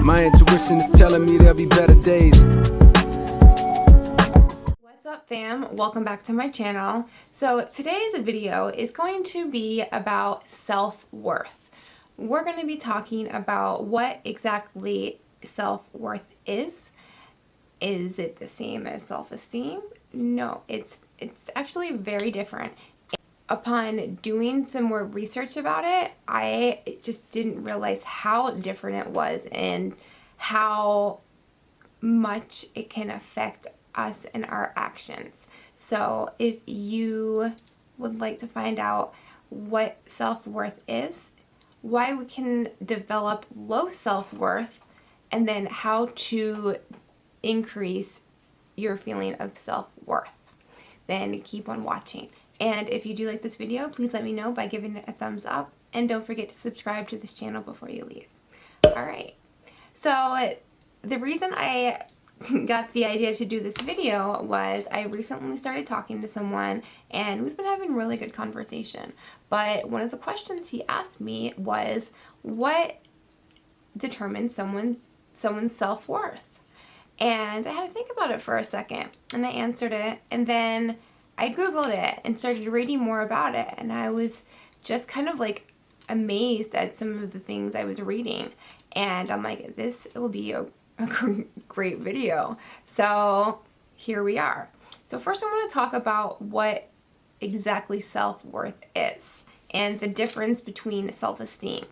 My intuition is telling me there'll be better days. What's up, fam? Welcome back to my channel. So today's video is going to be about self-worth. We're going to be talking about what exactly self-worth is. Is it the same as self-esteem? No, it's actually very different. Upon doing some more research about it, I just didn't realize how different it was and how much it can affect us and our actions. So if you would like to find out what self-worth is, why we can develop low self-worth, and then how to increase your feeling of self-worth, then keep on watching. And if you do like this video, please let me know by giving it a thumbs up, and don't forget to subscribe to this channel before you leave. Alright, so the reason I got the idea to do this video was I recently started talking to someone, and we've been having really good conversation. But one of the questions he asked me was, what determines someone's self-worth? And I had to think about it for a second, and I answered it, and then I googled it and started reading more about it, and I was just kind of like amazed at some of the things I was reading, and I'm like, this will be a great video. So here we are. So first I want to talk about what exactly self-worth is and the difference between self-esteem.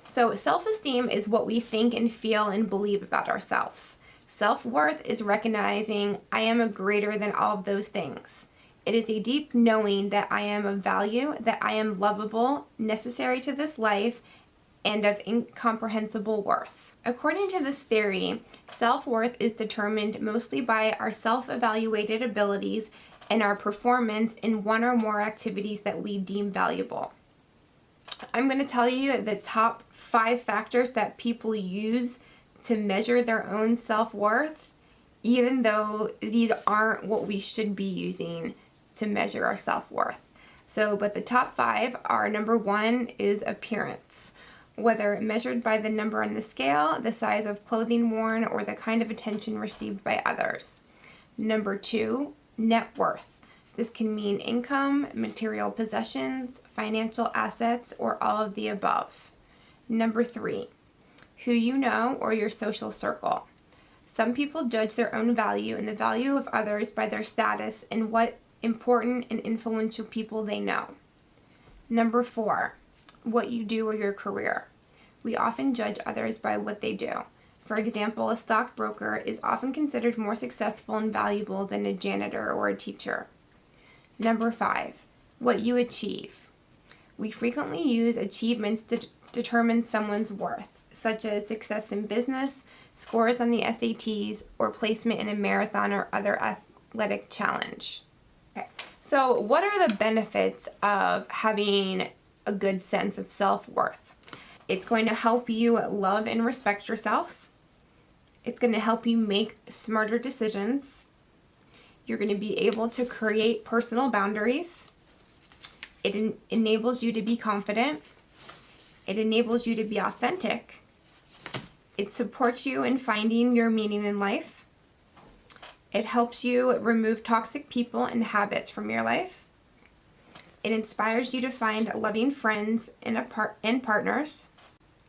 So self-esteem is what we think and feel and believe about ourselves. Self-worth is recognizing I am a greater than all of those things. It is a deep knowing that I am of value, that I am lovable, necessary to this life, and of incomprehensible worth. According to this theory, self-worth is determined mostly by our self-evaluated abilities and our performance in one or more activities that we deem valuable. I'm going to tell you the top 5 factors that people use to measure their own self-worth, even though these aren't what we should be using to measure our self-worth. But the top 5 are: number 1 is appearance, whether measured by the number on the scale, the size of clothing worn, or the kind of attention received by others. Number 2, net worth. This can mean income, material possessions, financial assets, or all of the above. Number 3, who you know or your social circle. Some people judge their own value and the value of others by their status and what important and influential people they know. Number 4, what you do or your career. We often judge others by what they do. For example, a stockbroker is often considered more successful and valuable than a janitor or a teacher. Number 5, what you achieve. We frequently use achievements to determine someone's worth, such as success in business, scores on the SATs, or placement in a marathon or other athletic challenge. Okay, so what are the benefits of having a good sense of self-worth? It's going to help you love and respect yourself. It's going to help you make smarter decisions. You're going to be able to create personal boundaries. It enables you to be confident. It enables you to be authentic. It supports you in finding your meaning in life. It helps you remove toxic people and habits from your life. It inspires you to find loving friends and partners.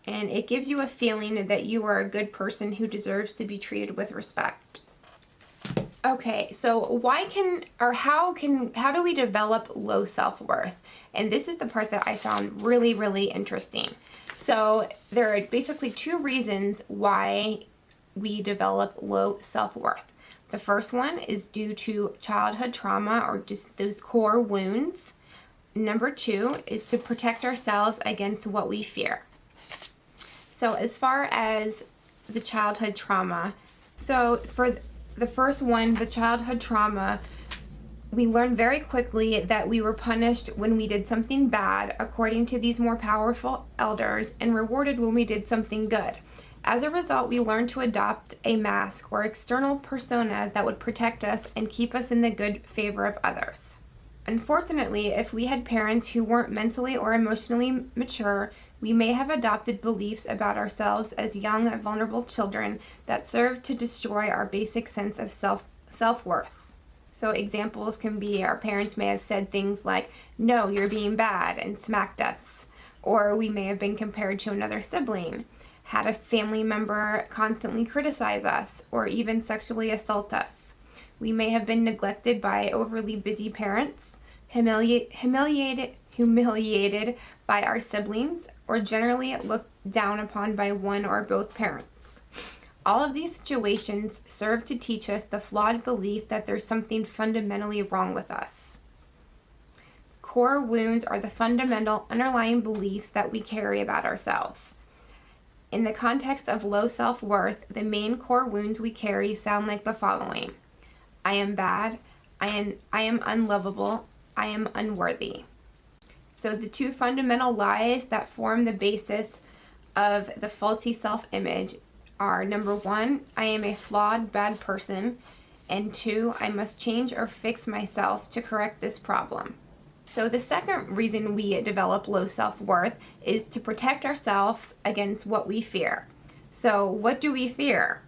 And it gives you a feeling that you are a good person who deserves to be treated with respect. Okay, so how do we develop low self-worth? And this is the part that I found really, really interesting. So there are basically 2 reasons why we develop low self-worth. The first one is due to childhood trauma or just those core wounds. Number 2 is to protect ourselves against what we fear. So as far as the childhood trauma, so for the first one, the childhood trauma, we learned very quickly that we were punished when we did something bad, according to these more powerful elders, and rewarded when we did something good. As a result, we learned to adopt a mask or external persona that would protect us and keep us in the good favor of others. Unfortunately, if we had parents who weren't mentally or emotionally mature, We may have adopted beliefs about ourselves as young and vulnerable children that serve to destroy our basic sense of self-worth. So examples can be our parents may have said things like, "No, you're being bad," and smacked us. Or we may have been compared to another sibling, had a family member constantly criticize us, or even sexually assault us. We may have been neglected by overly busy parents, humiliated by our siblings, or generally looked down upon by one or both parents. All of these situations serve to teach us the flawed belief that there's something fundamentally wrong with us. Core wounds are the fundamental underlying beliefs that we carry about ourselves. In the context of low self-worth, the main core wounds we carry sound like the following: I am bad, I am unlovable, I am unworthy. So the two fundamental lies that form the basis of the faulty self-image are, number one, I am a flawed, bad person, and two, I must change or fix myself to correct this problem. So the second reason we develop low self-worth is to protect ourselves against what we fear. So what do we fear?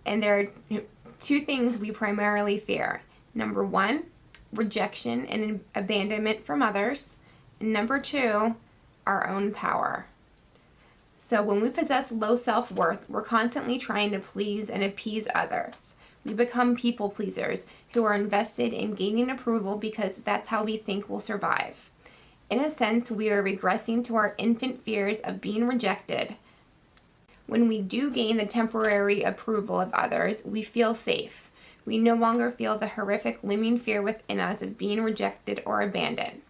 And there are two things we primarily fear. Number one, rejection and abandonment from others. And number two, our own power. So when we possess low self-worth, we're constantly trying to please and appease others. We become people pleasers who are invested in gaining approval because that's how we think we'll survive. In a sense, we are regressing to our infant fears of being rejected. When we do gain the temporary approval of others, we feel safe. We no longer feel the horrific looming fear within us of being rejected or abandoned.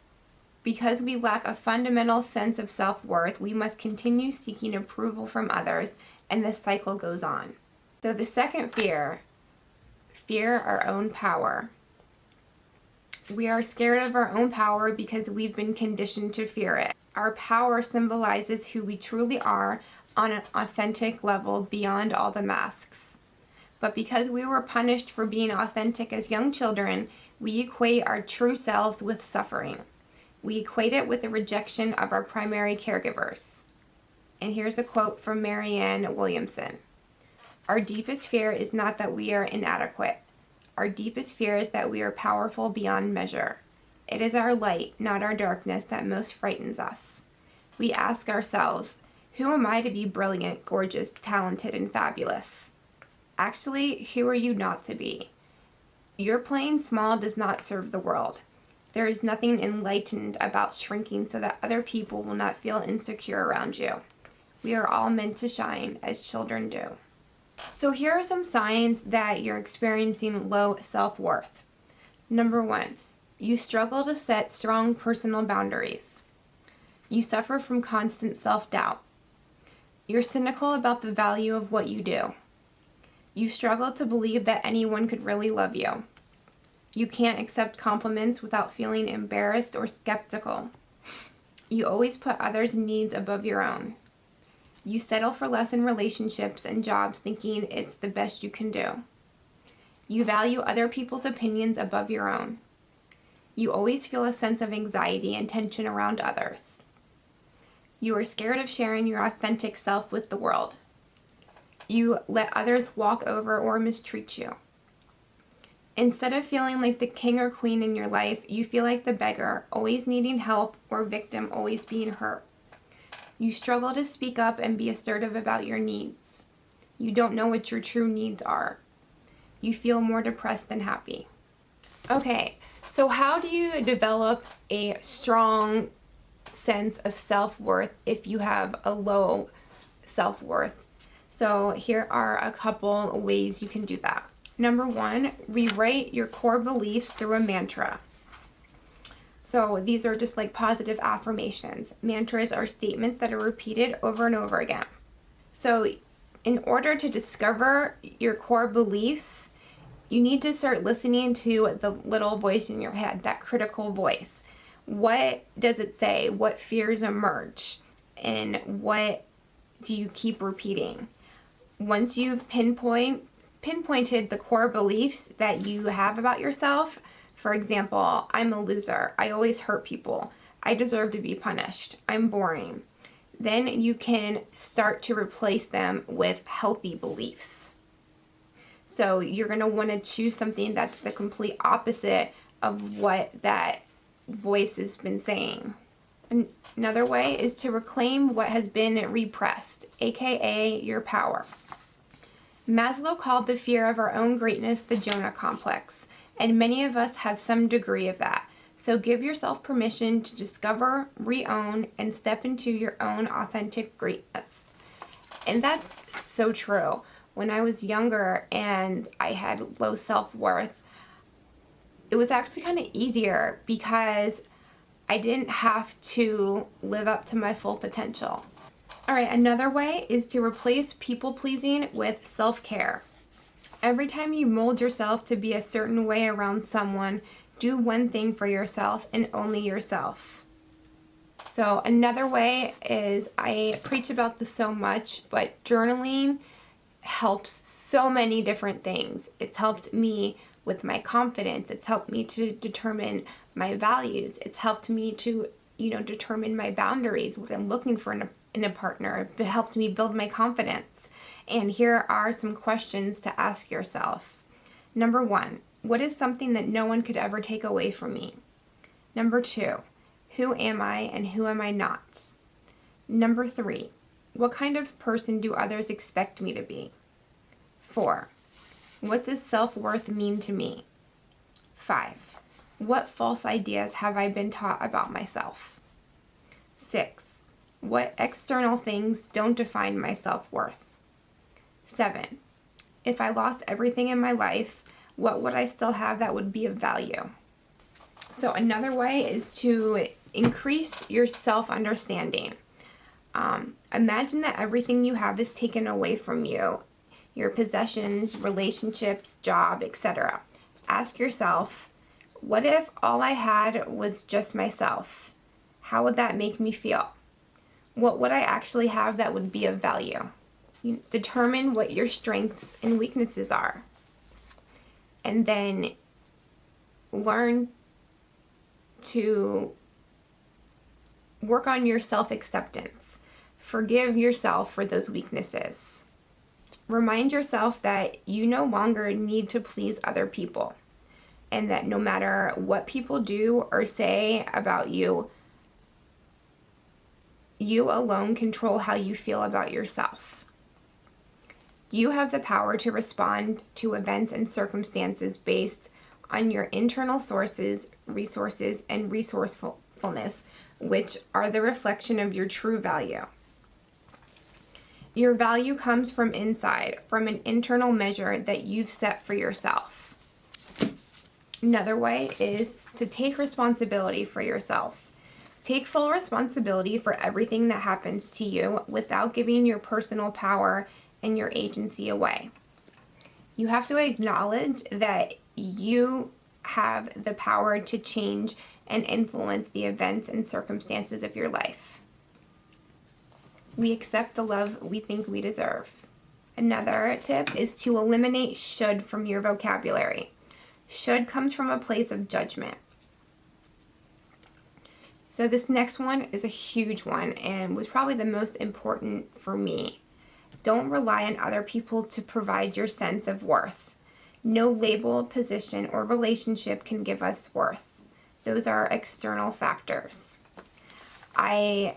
Because we lack a fundamental sense of self-worth, we must continue seeking approval from others, and the cycle goes on. So the second fear our own power. We are scared of our own power because we've been conditioned to fear it. Our power symbolizes who we truly are on an authentic level beyond all the masks. But because we were punished for being authentic as young children, we equate our true selves with suffering. We equate it with the rejection of our primary caregivers. And here's a quote from Marianne Williamson. Our deepest fear is not that we are inadequate. Our deepest fear is that we are powerful beyond measure. It is our light, not our darkness, that most frightens us. We ask ourselves, who am I to be brilliant, gorgeous, talented, and fabulous? Actually, who are you not to be? Your playing small does not serve the world. There is nothing enlightened about shrinking so that other people will not feel insecure around you. We are all meant to shine as children do. So here are some signs that you're experiencing low self-worth. Number one, you struggle to set strong personal boundaries. You suffer from constant self-doubt. You're cynical about the value of what you do. You struggle to believe that anyone could really love you. You can't accept compliments without feeling embarrassed or skeptical. You always put others' needs above your own. You settle for less in relationships and jobs thinking it's the best you can do. You value other people's opinions above your own. You always feel a sense of anxiety and tension around others. You are scared of sharing your authentic self with the world. You let others walk over or mistreat you. Instead of feeling like the king or queen in your life, you feel like the beggar, always needing help, or victim, always being hurt. You struggle to speak up and be assertive about your needs. You don't know what your true needs are. You feel more depressed than happy. Okay, so how do you develop a strong sense of self-worth if you have a low self-worth? So here are a couple ways you can do that. Number one, rewrite your core beliefs through a mantra. So these are just like positive affirmations. Mantras are statements that are repeated over and over again. So in order to discover your core beliefs, you need to start listening to the little voice in your head, that critical voice. What does it say? What fears emerge? And what do you keep repeating? Once you've pinpointed the core beliefs that you have about yourself, for example, I'm a loser, I always hurt people, I deserve to be punished, I'm boring. then you can start to replace them with healthy beliefs. So you're going to want to choose something that's the complete opposite of what that voice has been saying. Another way is to reclaim what has been repressed, aka your power. Maslow called the fear of our own greatness the Jonah complex, and many of us have some degree of that. So give yourself permission to discover, re-own, and step into your own authentic greatness. And that's so true. When I was younger and I had low self-worth, it was actually kind of easier because I didn't have to live up to my full potential. All right, another way is to replace people-pleasing with self-care. Every time you mold yourself to be a certain way around someone, do one thing for yourself and only yourself. So another way is, I preach about this so much, but journaling helps so many different things. It's helped me with my confidence. It's helped me to determine my values. It's helped me to, determine my boundaries, what I'm looking for in a partner. It helped me build my confidence. And here are some questions to ask yourself. Number 1, what is something that no one could ever take away from me? Number 2, who am I and who am I not? Number 3, what kind of person do others expect me to be? 4, what does self-worth mean to me? 5, what false ideas have I been taught about myself? 6, what external things don't define my self-worth? 7, if I lost everything in my life, what would I still have that would be of value? So another way is to increase your self-understanding. Imagine that everything you have is taken away from you, your possessions, relationships, job, etc. Ask yourself, what if all I had was just myself? How would that make me feel? What would I actually have that would be of value? Determine what your strengths and weaknesses are. And then learn to work on your self-acceptance. Forgive yourself for those weaknesses. Remind yourself that you no longer need to please other people, and that no matter what people do or say about you, you alone control how you feel about yourself. You have the power to respond to events and circumstances based on your internal sources, resources, and resourcefulness, which are the reflection of your true value. Your value comes from inside, from an internal measure that you've set for yourself. Another way is to take responsibility for yourself. Take full responsibility for everything that happens to you without giving your personal power and your agency away. You have to acknowledge that you have the power to change and influence the events and circumstances of your life. We accept the love we think we deserve. Another tip is to eliminate should from your vocabulary. Should comes from a place of judgment. So this next one is a huge one and was probably the most important for me. Don't rely on other people to provide your sense of worth. No label, position, or relationship can give us worth. Those are external factors. I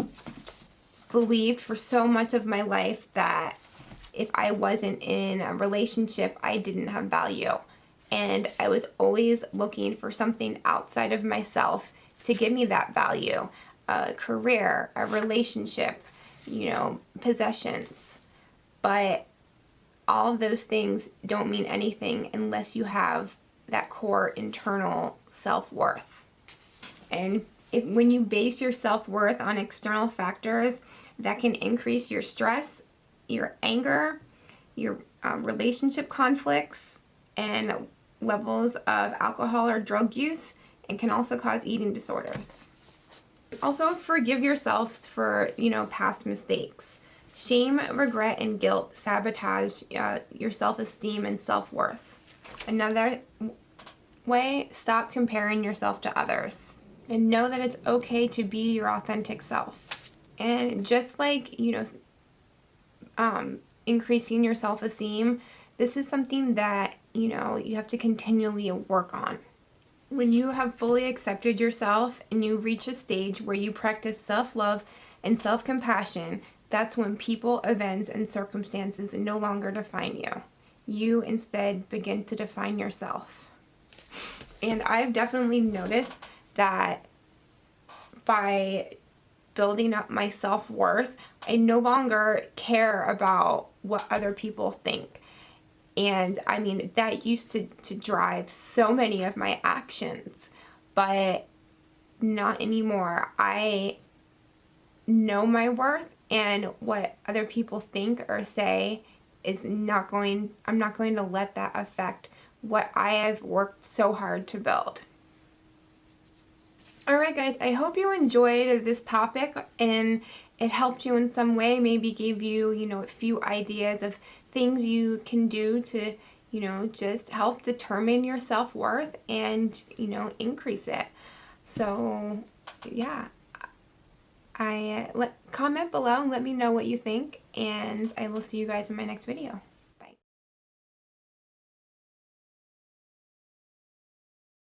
believed for so much of my life that if I wasn't in a relationship, I didn't have value. And I was always looking for something outside of myself to give me that value. A career, a relationship, possessions. But all of those things don't mean anything unless you have that core internal self-worth. And when you base your self-worth on external factors, that can increase your stress, your anger, your relationship conflicts, and levels of alcohol or drug use, and can also cause eating disorders. Also, forgive yourself for, past mistakes. Shame, regret, and guilt sabotage your self-esteem and self-worth. Another way, stop comparing yourself to others. And know that it's okay to be your authentic self. And just like, increasing your self-esteem, this is something that, you have to continually work on. When you have fully accepted yourself and you reach a stage where you practice self-love and self-compassion, that's when people, events, and circumstances no longer define you. You instead begin to define yourself. And I've definitely noticed that by building up my self-worth, I no longer care about what other people think. And I mean, that used to drive so many of my actions, but not anymore. I know my worth, and what other people think or say I'm not going to let that affect what I have worked so hard to build. Alright guys, I hope you enjoyed this topic and it helped you in some way, maybe gave you, a few ideas of things you can do to, just help determine your self-worth and, increase it. So, yeah. Comment below and let me know what you think, and I will see you guys in my next video.